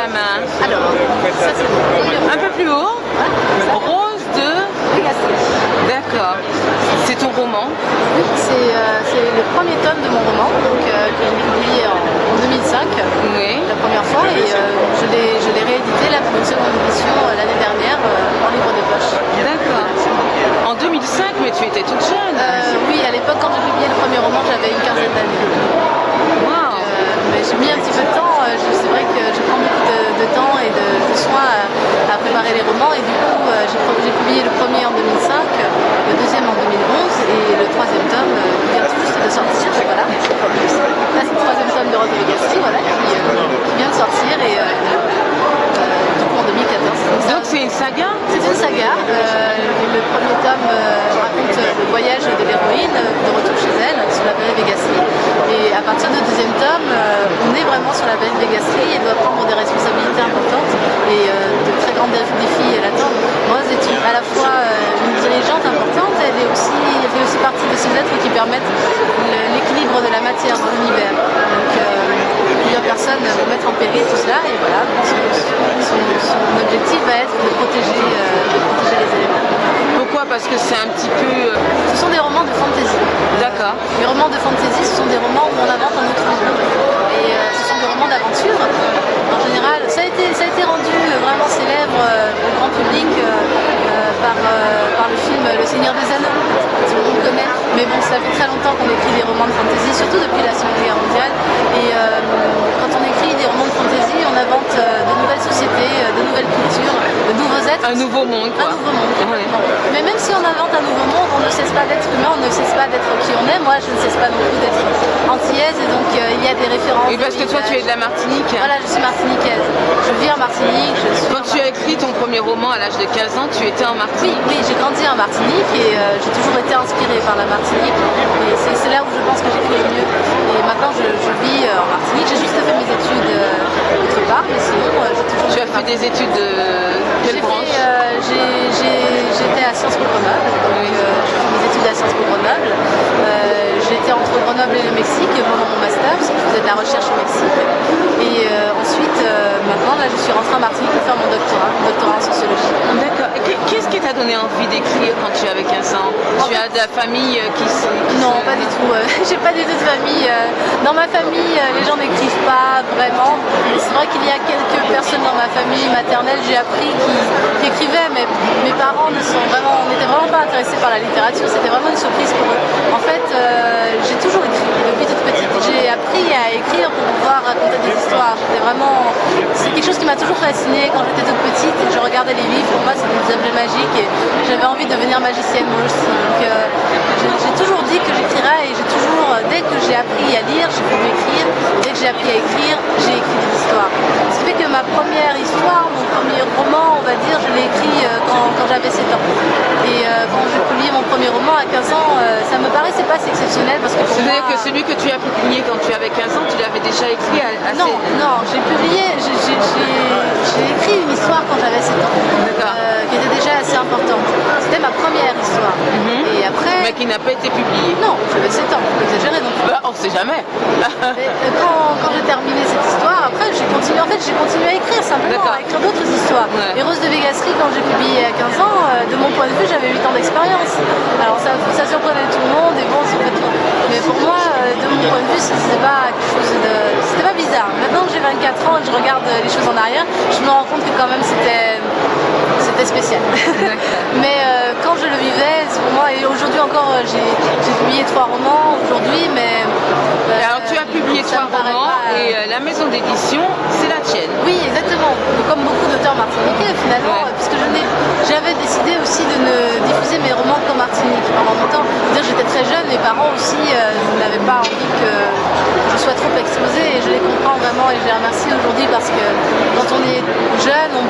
la main. Alors, ça c'est le premier roman. Un peu plus haut. Rose de... Végasri. D'accord. C'est ton roman. Oui, c'est le premier tome de mon roman, donc, que j'ai publié en 2005, Oui. la première fois, et je l'ai réédité là pour une seconde édition l'année dernière en livre de poche. D'accord. En 2005, mais tu étais toute jeune. Oui, à l'époque, quand j'ai publié le premier roman, j'avais une quinzaine d'années. Wow. Mais j'ai mis un petit peu de temps. C'est vrai que je prends beaucoup de temps et de soins à préparer les romans. Et du coup, j'ai publié le premier en 2005, le deuxième en 2011 et le troisième tome vient tout juste de sortir. Voilà. Là, c'est le troisième tome de Rose de Végasri, voilà, qui vient de sortir et du coup en 2014. Donc c'est une saga. C'est une saga. Le premier tome raconte le voyage de l'héroïne de retour chez elle sur la planète Végasri. Et à partir du deuxième tome, on est vraiment sur la planète Végasri et doit prendre des responsabilités importantes et de très grands défis l'attendent. Rose est à la fois une dirigeante importante, elle fait aussi partie de ces êtres qui permettent l'équilibre de la matière dans l'univers. Donc plusieurs personnes vont mettre en péril tout cela et voilà, son objectif va être de protéger les éléments. Pourquoi? Parce que c'est un petit peu... Ce sont des romans de fantasy. D'accord. Les romans de fantasy, ce sont des romans où on invente un autre monde. Et ce sont des romans d'aventure. En général, ça a été rendu vraiment célèbre au grand public par le film Le Seigneur des Anneaux. Tout le monde connaît. Mais bon, ça fait très longtemps qu'on écrit des romans de fantasy, surtout depuis la Seconde Guerre mondiale. Et quand on écrit des romans de fantasy, on invente de nouvelles sociétés, de nouvelles cultures, de nouveaux êtres. Un nouveau monde, quoi. Un nouveau monde, Ouais. Mais même si on invente un nouveau monde, on ne cesse pas d'être humain, on ne cesse pas d'être qui on est. Moi, je ne cesse pas non plus d'être antillaise et donc il y a des références. Et parce que toi, tu es de la Martinique. Voilà, je suis martiniquaise. Je vis en Martinique. Quand tu as écrit ton premier roman à l'âge de 15 ans, tu étais en Martinique. Oui, j'ai grandi en Martinique et j'ai toujours été inspirée par la Martinique. Et c'est là où je pense que j'écris le mieux. Et maintenant, je vis en Martinique. J'ai juste fait mes études autre part, mais sinon, j'ai toujours... Tu as fait des études de quelle branche? J'étais à Sciences Po Grenoble, donc j'ai fait mes études à Sciences Po Grenoble. J'étais entre Grenoble et le Mexique pendant mon master, parce que je faisais de la recherche au Mexique. Et ensuite, maintenant, là, je suis rentrée en Martinique pour faire mon doctorat en sociologie. D'accord. Et qu'est-ce qui t'a donné envie d'écrire quand tu avais 15 ans? Tu as de la famille qui Non, pas du tout. J'ai pas du tout de famille. Dans ma famille, les gens n'écrivent pas vraiment. C'est vrai qu'il y a quelques personnes dans ma famille maternelle, j'ai appris qui écrivaient, mais mes parents n'étaient vraiment pas intéressés par la littérature. C'était vraiment une surprise pour eux. En fait, j'ai toujours écrit depuis toute petite. J'ai appris à écrire pour pouvoir raconter des histoires. C'est quelque chose qui m'a toujours fascinée quand j'étais toute petite. Je regardais les livres, pour moi c'était des objets magiques et j'avais envie de devenir magicienne moi aussi. Donc j'ai toujours dit que j'écrirais et dès que j'ai appris à lire, j'ai pu écrire. Dès que j'ai appris à écrire, j'ai écrit des histoires. Ce qui fait que ma première histoire, mon premier roman, on va dire, je l'ai écrit quand j'avais 7 ans. Et quand j'ai publié mon premier roman à 15 ans, ça me paraissait pas si exceptionnel parce que C'est-à-dire que celui que tu as publié quand tu avais 15 ans, tu l'avais déjà écrit assez... Non, j'ai écrit une histoire quand j'avais 7 ans, qui était déjà assez importante. C'était ma première histoire. Et après... Mais qui n'a pas été publiée. Non, j'avais 7 ans, faut pas exagérer non plus. On sait jamais. Mais, quand j'ai terminé cette histoire, après j'ai continué à écrire simplement, à écrire d'autres histoires. Ouais. Et Rose de Végasri, quand j'ai publié à 15 ans, de mon point de vue, j'avais 8 ans d'expérience. Alors ça surprenait tout le monde et bon, mais pour moi, de mon point de vue, c'était pas quelque chose de... C'était pas bizarre. Maintenant que j'ai 24 ans et que je regarde les choses en arrière, je me rends compte que quand même c'était spécial. Mais quand je le vivais, pour moi, et aujourd'hui encore, j'ai publié 3 romans aujourd'hui, mais... Alors tu as publié 3 romans et la maison d'édition, c'est la tienne. Oui, exactement. Comme beaucoup d'auteurs martiniquais finalement, puisque j'avais décidé aussi de ne diffuser mes romans qu'en Martinique pendant longtemps. J'étais très jeune, mes parents aussi n'avaient pas envie que je sois trop exposée et je les comprends vraiment et je les remercie aujourd'hui parce que quand on est jeune, on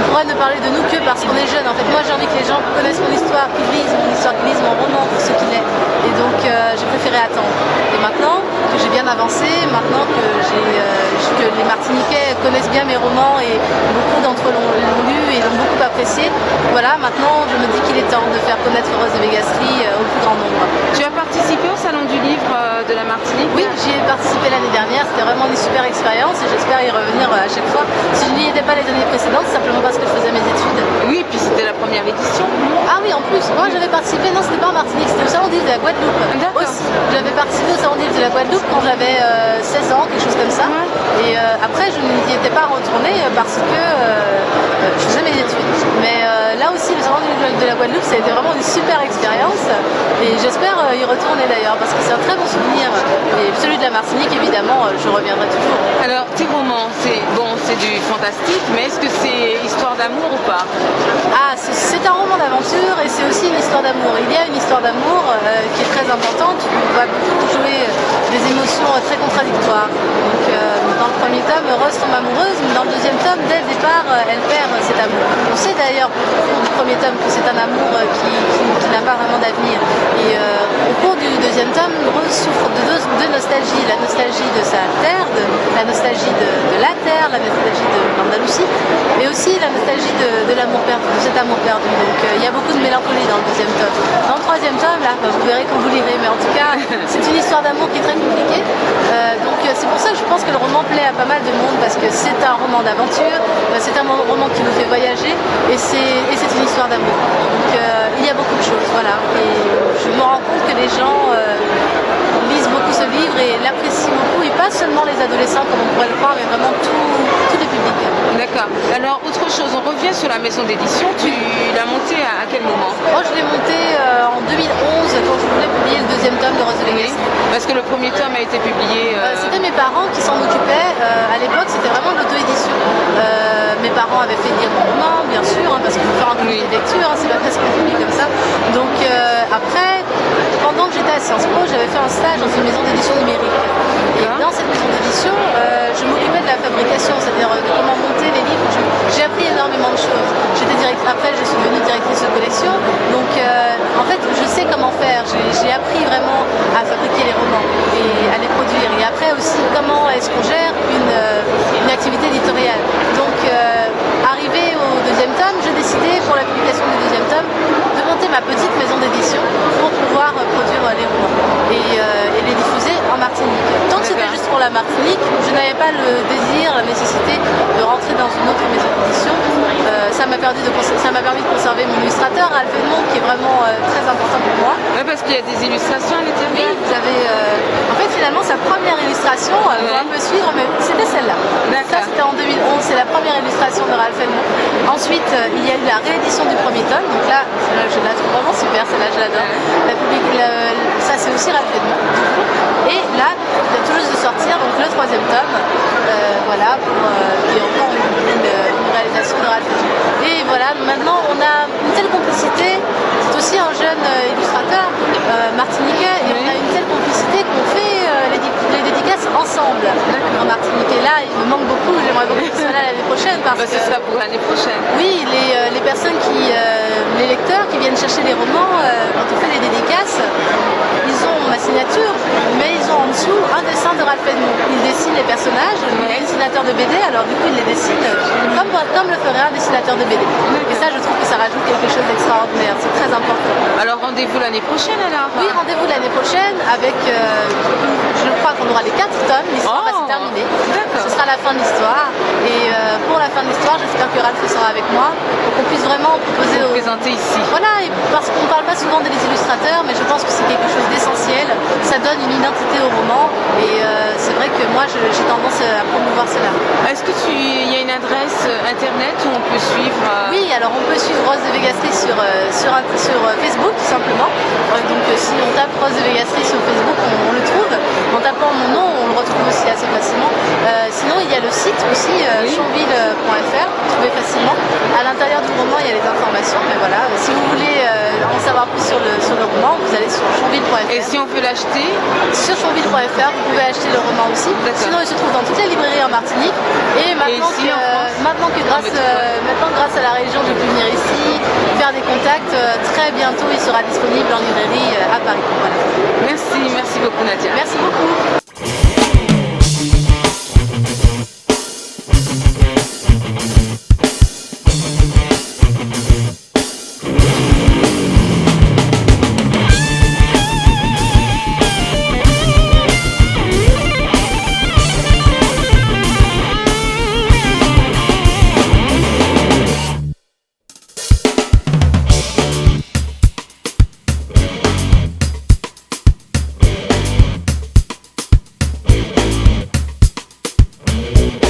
pourrait ne parler de nous que parce qu'on est jeune. En fait, moi j'ai envie que les gens connaissent mon histoire, qu'ils lisent mon histoire, qu'ils lisent mon roman pour ce qu'il est. Et donc j'ai préféré attendre. Et maintenant que j'ai bien avancé, maintenant que les Martiniquais connaissent bien mes romans et beaucoup d'entre eux l'ont lu et l'ont beaucoup apprécié, voilà, maintenant je me dis qu'il est temps de faire connaître Rose de Végasri au plus grand nombre. Tu as participé au Salon du Livre de la Martinique? Oui, j'y ai participé l'année dernière, c'était vraiment une super expérience et j'espère y revenir à chaque fois. Si je n'y étais pas les années précédentes, c'est simplement parce que je faisais mes études. Oui, puis c'était la première édition. Ah oui, en plus, moi j'avais participé, non c'était pas en Martinique, c'était au Salon d'Île de la Guadeloupe. D'accord. Aussi, j'avais participé au Salon d'Île de la Guadeloupe quand j'avais 16 ans, quelque chose comme ça. Et après, je n'y étais pas retournée parce que je faisais mes études. Mais là aussi, le Salon d'Île de la Guadeloupe, ça a été vraiment une super expérience. Et j'espère y retourner d'ailleurs parce que c'est un très bon souvenir. Et celui de la Martinique, évidemment, je reviendrai toujours. Alors, tes romans, c'est du fantastique, mais est-ce que c'est histoire d'amour ou pas? Ah, c'est un roman d'aventure et c'est aussi une histoire d'amour. Il y a une histoire d'amour qui est très importante. On va beaucoup jouer des émotions très contradictoires. Donc, dans le premier tome, Rose tombe amoureuse, mais dans le deuxième tome, dès le départ, elle perd cet amour. On sait d'ailleurs au cours du premier tome que c'est un amour qui n'a pas vraiment d'avenir. Et au cours du deuxième tome, Rose souffre de deux nostalgies. La nostalgie de sa terre, la nostalgie de la terre, la nostalgie de l'Andalousie, mais aussi la nostalgie de l'amour perdu, de cet amour perdu. Donc il y a beaucoup de mélancolie dans le deuxième tome. Dans le troisième tome, là, vous verrez quand vous lirez, mais en tout cas, c'est une histoire d'amour qui est très compliquée. Donc c'est pour ça que je pense que le roman plaît à pas mal de monde, parce que c'est un roman d'aventure, c'est un roman qui nous fait voyager, et c'est une histoire d'amour. Donc il y a beaucoup de choses, voilà. Et je me rends compte que les gens lisent beaucoup ce livre et l'apprécient beaucoup, et pas seulement les adolescents comme on pourrait le croire, mais vraiment tous les publics. D'accord. Alors, autre chose, on revient sur la maison d'édition. Tu l'as montée à quel moment? Moi, je l'ai montée en 2011 quand je voulais publier le deuxième tome de Rose de Vegas. Parce que le premier tome a été publié... C'était mes parents qui s'en occupaient. À l'époque, c'était vraiment de l'auto-édition. Mes parents avaient fait lire mon roman, bien sûr, hein, parce qu'il faut faire un comité de lecture, hein, c'est pas presque publié comme ça. Donc après, pendant que j'étais à Sciences Po, j'avais fait un stage dans une maison d'édition numérique. Et dans cette maison d'édition, je m'occupais de la fabrication, c'est-à-dire de comment monter les livres. J'ai appris énormément de choses. Après, je suis devenue directrice de collection. Donc, en fait, je sais comment faire. J'ai appris vraiment à fabriquer les romans et à les produire. Et après aussi, comment est-ce qu'on gère une activité éditoriale. Donc, arrivé au deuxième tome, j'ai décidé, pour la publication du deuxième tome, de monter ma petite maison d'édition pour pouvoir produire les romans et les diffuser en Martinique. Tant que c'était juste pour la Martinique, je n'avais pas le désir, la nécessité de rentrer dans une autre maison d'édition. Ça m'a permis de conserver mon illustrateur, Ralph Edmond, qui est vraiment très important pour moi. Oui, parce qu'il y a des illustrations à l'intérieur. Oui, en fait, finalement, sa première illustration, elle va me suivre, mais c'était celle-là. Ça, c'était en 2011, c'est la première illustration de Ralph Edmond. Ensuite, il y a eu la réédition du premier tome, donc là, je la trouve vraiment super, celle-là, je l'adore. Ça, c'est aussi Ralph Edmond. Et là, il vient tout juste de sortir, donc le troisième tome, voilà, qui est encore une réalisation de Ralph Edmond. Et voilà, maintenant, on a une telle complicité, c'est aussi un jeune illustrateur martiniquais, et on a une telle complicité qu'on fait les dédicaces ensemble en Martinique. Et là, il me manque beaucoup, j'aimerais beaucoup qu'il soit là l'année prochaine. Parce que ce sera pour l'année prochaine. Oui, les personnes les lecteurs qui viennent chercher les romans, quand on fait les dédicaces, ils ont ma signature, mais ils ont en dessous un dessin de Ralph Edmond. Il dessine les personnages, il est dessinateur de BD, alors du coup il les dessine comme le ferait un dessinateur de BD. Et ça, je trouve que ça rajoute quelque chose d'extraordinaire, c'est très important. Alors rendez-vous l'année prochaine alors? Oui, rendez-vous l'année prochaine avec, je crois qu'on aura les 4 tomes, l'histoire va se terminer. Ce sera la fin de l'histoire. Et pour la fin de l'histoire, j'espère que Ralph sera avec moi, pour qu'on puisse vraiment proposer présenter ici. Voilà, et parce qu'on ne parle pas souvent des illustrateurs, mais je pense que c'est quelque chose d'essentiel. Ça donne une identité au roman, et c'est vrai que moi, j'ai tendance à promouvoir cela. Est-ce que il y a une adresse internet où on peut suivre Oui, alors on peut suivre Rose de Végasserie sur Facebook, tout simplement. Donc si on tape Rose de Végasserie sur Facebook, on le trouve. En tapant mon nom, on le retrouve aussi assez facilement. Sinon, il y a le site aussi, chonville.fr, vous trouvez facilement. À l'intérieur du roman, il y a les informations, mais voilà, si vous voulez en savoir plus sur le roman, vous allez sur chonville.fr. Et si on veut l'acheter? Sur chonville.fr, vous pouvez acheter le roman aussi. Sinon, il se trouve dans toutes les librairies en Martinique. Et maintenant, grâce à la région, je peux venir ici, faire des contacts. Très bientôt, il sera disponible en librairie à Paris. Voilà. Merci beaucoup Nadia. Merci beaucoup. Thank